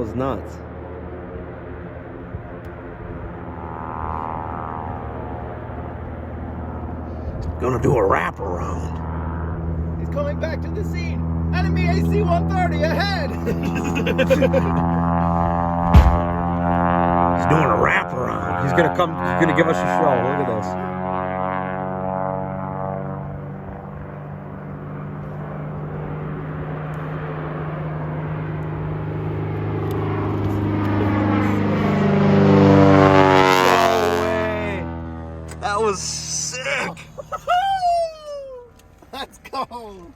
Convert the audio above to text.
goes nuts. Gonna do a wraparound. He's coming back to the scene. Enemy AC-130 ahead. He's doing a wraparound. He's gonna come. He's gonna give us a show. Look at this. That was sick. Let's go.